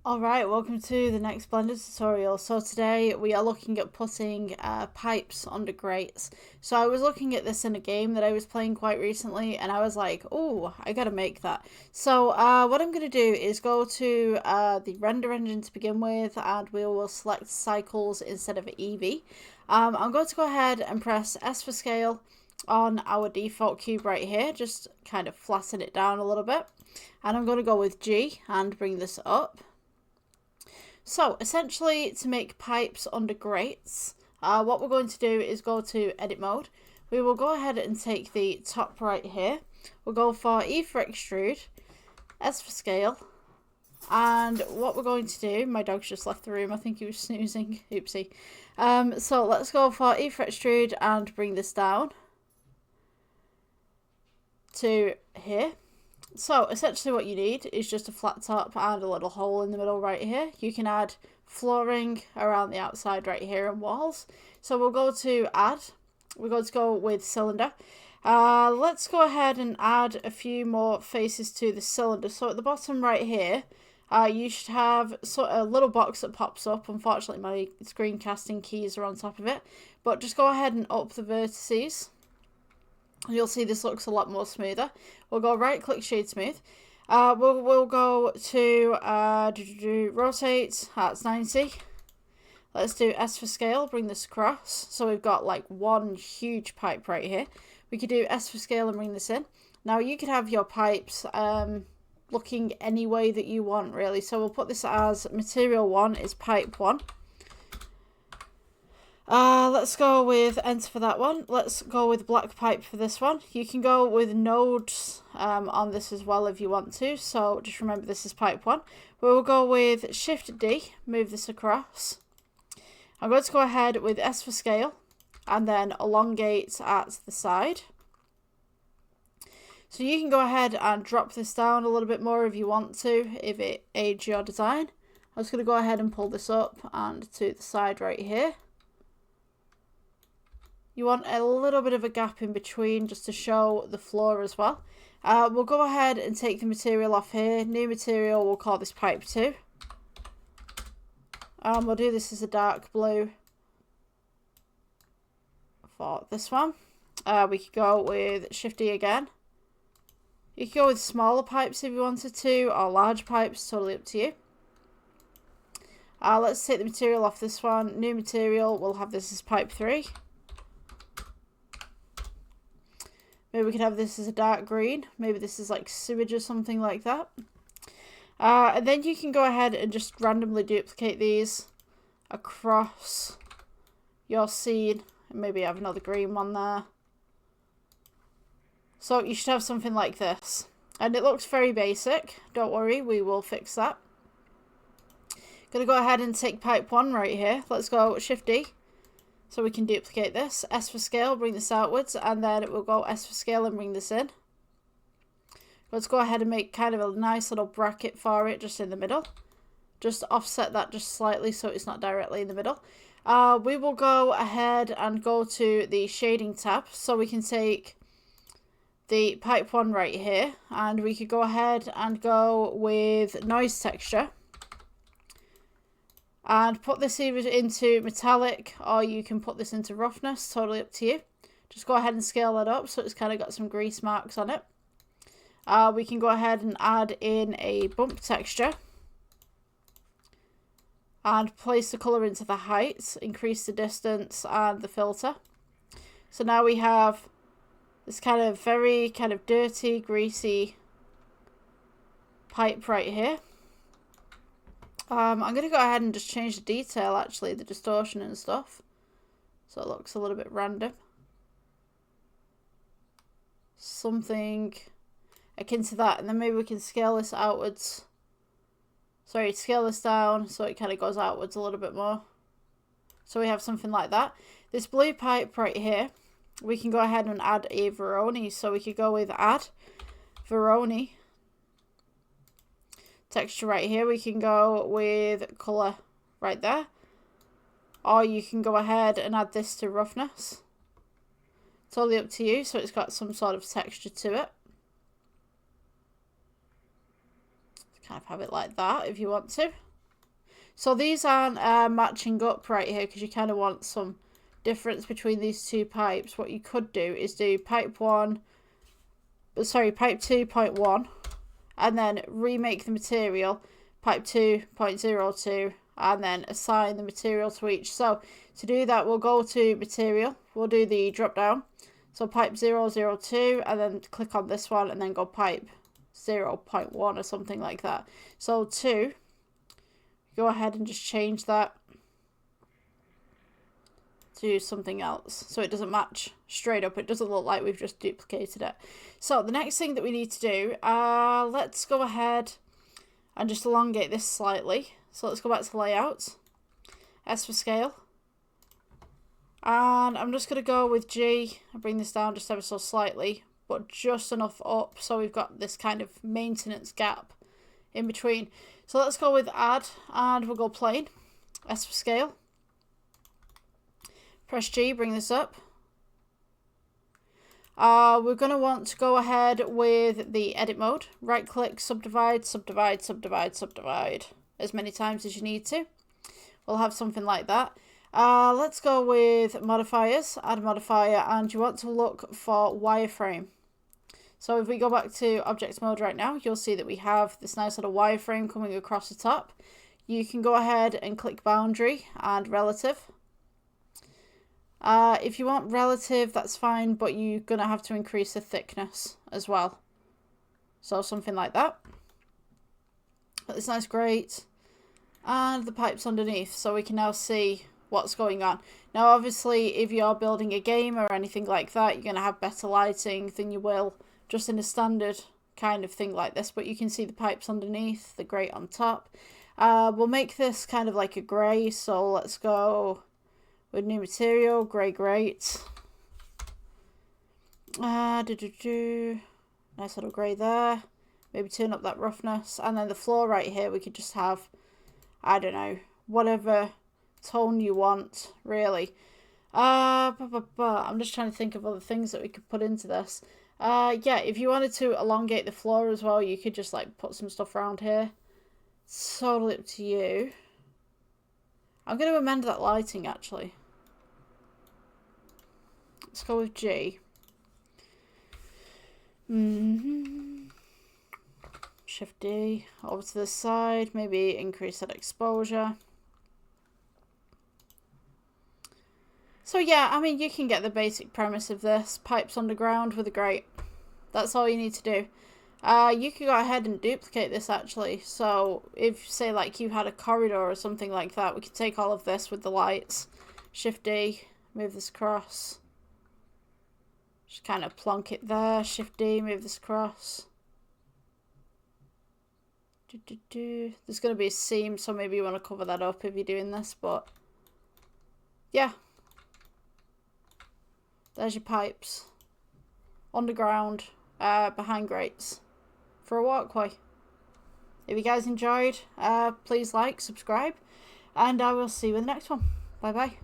Alright, welcome to the next Blender tutorial. So today we are looking at putting pipes under grates. So I was looking at this in a game that I was playing quite recently and I was like, oh, I gotta make that. So what I'm going to do is go to the render engine to begin with, and we will select cycles instead of Eevee. I'm going to go ahead and press S for scale on our default cube right here, just kind of flatten it down a little bit. And I'm going to go with G and bring this up. So essentially, to make pipes under grates, what we're going to do is go to edit mode. We will go ahead and take the top right here. We'll go for E for extrude, S for scale, and what we're going to do, my dog's just left the room, I think he was snoozing, oopsie. So let's go for E for extrude and bring this down to here. So essentially what you need is just a flat top and a little hole in the middle right here. You can add flooring around the outside right here and walls. So we'll go to add. We're going to go with cylinder. Let's go ahead and add a few more faces to the cylinder. So at the bottom right here, you should have a little box that pops up. Unfortunately, my screencasting keys are on top of it. But just go ahead and up the vertices. You'll see this looks a lot more smoother. We'll go right click shade smooth. We'll go to rotate, that's 90. Let's do S for scale, bring this across. So we've got like one huge pipe right here. We could do S for scale and bring this in. Now you could have your pipes looking any way that you want really. So we'll put this as material 1 is pipe 1. Let's go with enter for that one. Let's go with black pipe for this one. You can go with nodes on this as well if you want to. So just remember this is pipe 1. We'll go with shift D, move this across. I'm going to go ahead with S for scale and then elongate at the side. So you can go ahead and drop this down a little bit more if you want to, if it aids your design. I'm just going to go ahead and pull this up and to the side right here. You want a little bit of a gap in between just to show the floor as well. We'll go ahead and take the material off here. New material, we'll call this pipe 2. We'll do this as a dark blue for this one. We could go with Shift E again. You could go with smaller pipes if you wanted to, or large pipes, totally up to you. Let's take the material off this one. New material, we'll have this as pipe 3. Maybe we could have this as a dark green. Maybe this is like sewage or something like that. And then you can go ahead and just randomly duplicate these across your scene. And maybe have another green one there. So you should have something like this. And it looks very basic. Don't worry, we will fix that. Gonna go ahead and take pipe 1 right here. Let's go Shift D. So we can duplicate this. S for scale, bring this outwards, and then it will go S for scale and bring this in. Let's go ahead and make kind of a nice little bracket for it just in the middle. Just offset that just slightly so it's not directly in the middle. We will go ahead and go to the shading tab. So we can take the pipe 1 right here, and we could go ahead and go with noise texture. And put this either into metallic or you can put this into roughness, totally up to you. Just go ahead and scale that up so it's kind of got some grease marks on it. We can go ahead and add in a bump texture. And place the colour into the height, increase the distance and the filter. So now we have this kind of very kind of dirty, greasy pipe right here. I'm going to go ahead and just change the detail, actually, the distortion and stuff. So it looks a little bit random. Something akin to that. And then maybe we can scale this outwards. Sorry, scale this down so it kind of goes outwards a little bit more. So we have something like that. This blue pipe right here, we can go ahead and add a Veroni. So we could go with add Veroni. Texture right here, we can go with colour right there, or you can go ahead and add this to roughness. Totally up to you, so it's got some sort of texture to it. Kind of have it like that if you want to. So these aren't matching up right here because you kind of want some difference between these two pipes. What you could do is do pipe 2.1 and then remake the material pipe 2.02 and then assign the material to each. So to do that, we'll go to material, we'll do the drop down, so pipe 002 and then click on this one and then go pipe 0.1 or something like that. So 2, go ahead and just change that to something else so it doesn't match straight up. It doesn't look like we've just duplicated it. So the next thing that we need to do, let's go ahead and just elongate this slightly. So let's go back to layout, S for scale, and I'm just going to go with G and bring this down just ever so slightly, but just enough up so we've got this kind of maintenance gap in between. So let's go with add and we'll go plane, S for scale, press G, bring this up. We're going to want to go ahead with the edit mode, right click, subdivide, subdivide, subdivide, subdivide as many times as you need to. We'll have something like that. Let's go with modifiers, add modifier, and you want to look for wireframe. So if we go back to object mode right now, you'll see that we have this nice little wireframe coming across the top. You can go ahead and click boundary and relative. If you want relative, that's fine, but you're going to have to increase the thickness as well. So something like that. Got this nice grate and the pipes underneath, so we can now see what's going on. Now obviously if you're building a game or anything like that, you're going to have better lighting than you will just in a standard kind of thing like this, but you can see the pipes underneath, the grate on top. We'll make this kind of like a grey, so let's go with new material, grey grate. Nice little grey there. Maybe turn up that roughness. And then the floor right here, we could just have, I don't know, whatever tone you want, really. I'm just trying to think of other things that we could put into this. Yeah, if you wanted to elongate the floor as well, you could just like put some stuff around here. It's totally up to you. I'm going to amend that lighting actually. Let's go with G. Shift D over to the side, maybe increase that exposure. So yeah, I mean, you can get the basic premise of this. Pipes underground with a grate. That's all you need to do. You can go ahead and duplicate this actually. So if, say, like you had a corridor or something like that, we could take all of this with the lights. Shift D, move this across. Just kind of plonk it there. Shift D, move this across. There's going to be a seam, so maybe you want to cover that up if you're doing this, but yeah. There's your pipes. Underground, behind grates, for a walkway. If you guys enjoyed, please like, subscribe, and I will see you in the next one. Bye bye.